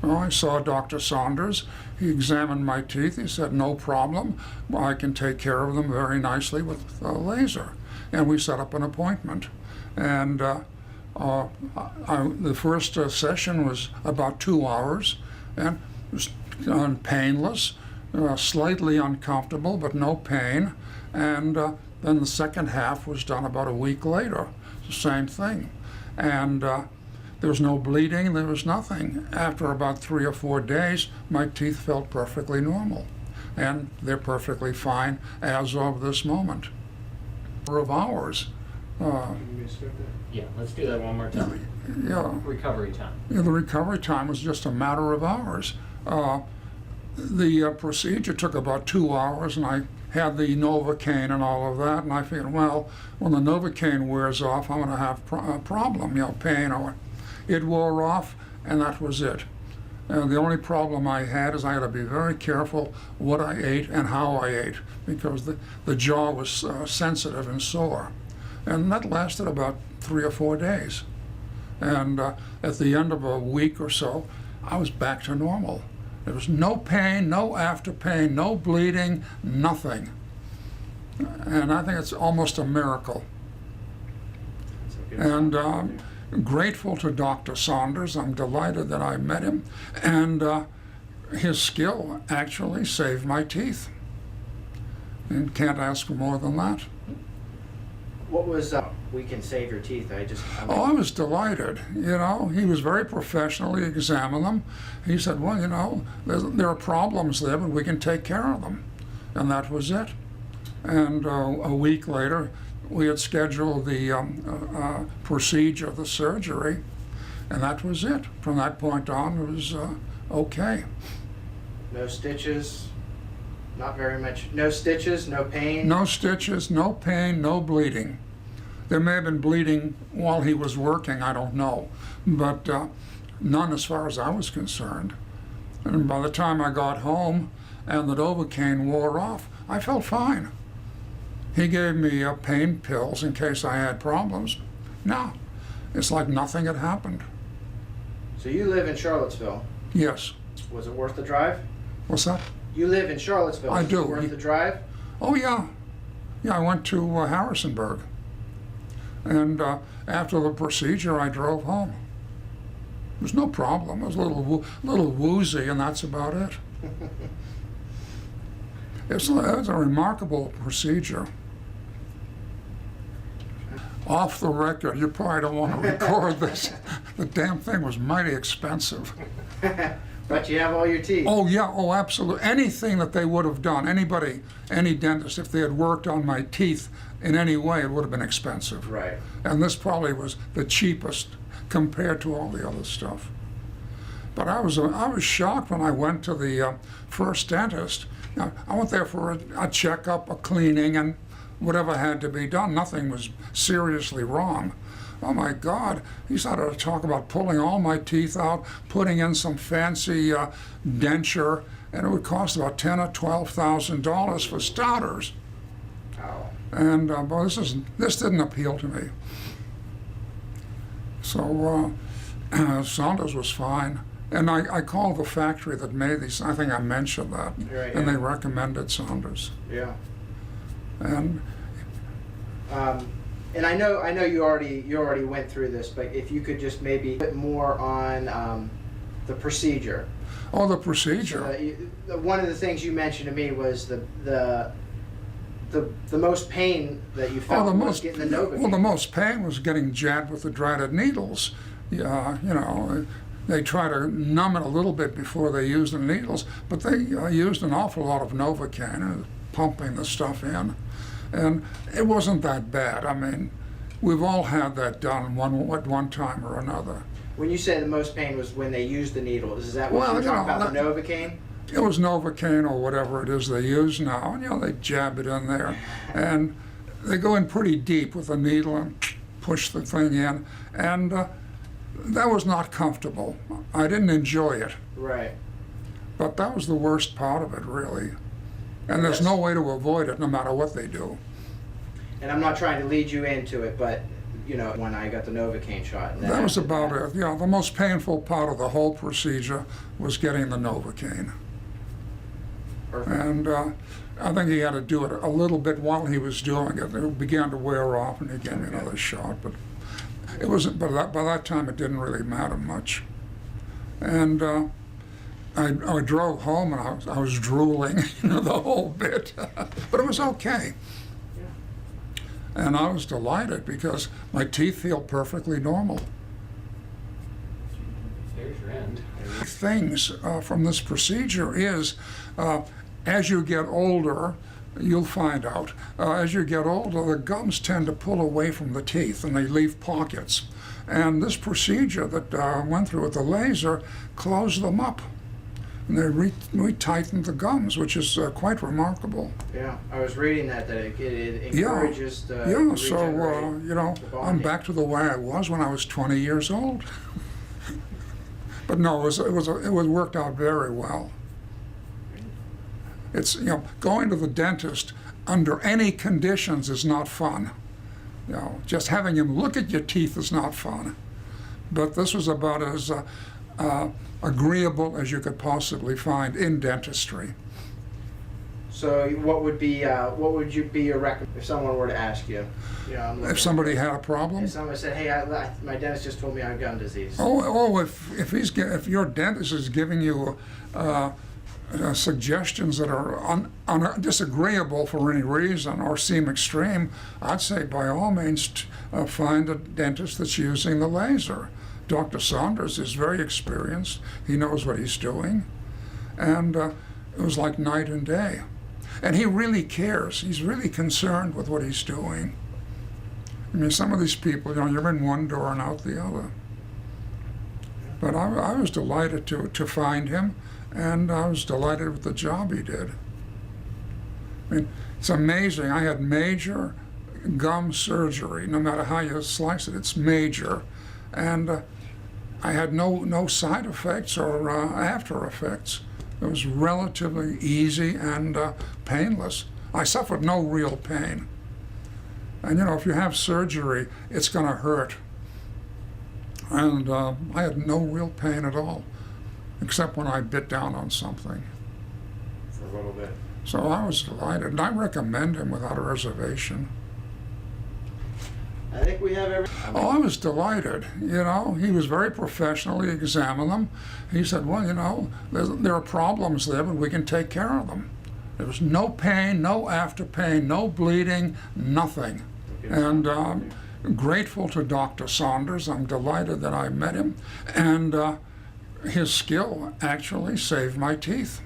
Well, I saw Dr. Saunders. He examined my teeth. He said, no problem. Well, I can take care of them very nicely with a laser. And we set up an appointment. And the first session was about 2 hours, and it was painless, slightly uncomfortable, but no pain. And then the second half was done about a week later, the same thing. And there was no bleeding, there was nothing. After about 3 or 4 days, my teeth felt perfectly normal. And they're perfectly fine as of this moment. Of hours. Yeah, let's do that one more time. Yeah. Recovery time. Yeah, the recovery time was just a matter of hours. The procedure took about 2 hours, and I had the Novocaine and all of that, and I figured, well, when the Novocaine wears off, I'm going to have a problem, pain or. It wore off, and that was it. The only problem I had is I had to be very careful what I ate and how I ate, because the jaw was sensitive and sore. And that lasted about 3 or 4 days. And at the end of a week or so, I was back to normal. There was no pain, no after pain, no bleeding, nothing. And I think it's almost a miracle. And grateful to Dr. Saunders. I'm delighted that I met him. And his skill actually saved my teeth. And can't ask for more than that. What was we can save your teeth? I was delighted. He was very professional. He examined them. He said, well, there are problems there, but we can take care of them. And that was it. And a week later, we had scheduled the procedure, the surgery, and that was it. From that point on, it was okay. No stitches? Not very much. No stitches, no pain? No stitches, no pain, no bleeding. There may have been bleeding while he was working, I don't know, but none as far as I was concerned. And by the time I got home and the Novocaine wore off, I felt fine. He gave me pain pills in case I had problems. No, it's like nothing had happened. So you live in Charlottesville? Yes. Was it worth the drive? What's that? You live in Charlottesville. I do. Was it worth the drive? Oh, yeah. Yeah, I went to Harrisonburg. And after the procedure, I drove home. There was no problem. It was a little woozy, and that's about it. It's a remarkable procedure. Off the record, you probably don't want to record this. The damn thing was mighty expensive. But you have all your teeth. Oh, yeah, oh, absolutely. Anything that they would have done, anybody, any dentist, if they had worked on my teeth in any way, it would have been expensive. Right. And this probably was the cheapest compared to all the other stuff. But I was shocked when I went to the first dentist. Now, I went there for a checkup, a cleaning, and whatever had to be done. Nothing was seriously wrong. Oh my God, he started to talk about pulling all my teeth out, putting in some fancy denture, and it would cost about $10,000 or $12,000 for starters. Oh. And boy, this didn't appeal to me. So Saunders was fine. And I called the factory that made these. I think I mentioned that. Right, and yeah. they recommended Saunders. Yeah. And and I know you already went through this, but if you could just maybe a bit more on the procedure. Oh, the procedure. One of the things you mentioned to me was the most pain that you felt was getting the Novocaine. Well, the most pain was getting jabbed with the dreaded needles. Yeah, they try to numb it a little bit before they use the needles, but they used an awful lot of Novocaine, pumping the stuff in. And it wasn't that bad. I mean, we've all had that done at one time or another. When you say the most pain was when they used the needle, is that what you're talking about, the Novocaine? It was Novocaine or whatever it is they use now, and they jab it in there. And they go in pretty deep with a needle and push the thing in. And that was not comfortable. I didn't enjoy it. Right. But that was the worst part of it, really. And there's no way to avoid it, no matter what they do. And I'm not trying to lead you into it, but you know, when I got the Novocaine shot. And then That was after about that- it. Yeah, the most painful part of the whole procedure was getting the Novocaine. Perfect. And I think he had to do it a little bit while he was doing it. It began to wear off, and he gave me another shot. But it wasn't. But by that time, it didn't really matter much. And I drove home, and I was drooling, you know, the whole bit. But it was okay. And I was delighted because my teeth feel perfectly normal. There's your end. Things from this procedure is, as you get older, you'll find out, as you get older, the gums tend to pull away from the teeth and they leave pockets. And this procedure that I went through with the laser closed them up. And they re-tightened the gums, which is quite remarkable. Yeah, I was reading that it encourages the Yeah, so, regenerate you know, the I'm bonding. back to the way I was when I was 20 years old. But no, it was worked out very well. It's, you know, going to the dentist under any conditions is not fun. You know, just having him look at your teeth is not fun. But this was about as agreeable as you could possibly find in dentistry. So what would you be your recommendation if someone were to ask you? You know, I'm looking If somebody had a problem, if someone said, "Hey, my dentist just told me I have gum disease." if your dentist is giving you suggestions that are disagreeable for any reason or seem extreme, I'd say by all means find a dentist that's using the laser. Dr. Saunders is very experienced. He knows what he's doing. And it was like night and day. And he really cares. He's really concerned with what he's doing. I mean, some of these people, you know, you're in one door and out the other. But I was delighted to find him, and I was delighted with the job he did. I mean, it's amazing. I had major gum surgery. No matter how you slice it, it's major. And I had no side effects or after effects. It was relatively easy and painless. I suffered no real pain. And you know, if you have surgery, it's going to hurt. And I had no real pain at all, except when I bit down on something. For a little bit. So I was delighted, and I recommend him without a reservation. I think we have Oh, I was delighted. You know, he was very professional. He examined them. He said, well, you know, there are problems there, but we can take care of them. There was no pain, no after pain, no bleeding, nothing. And I'm grateful to Dr. Saunders. I'm delighted that I met him. And his skill actually saved my teeth.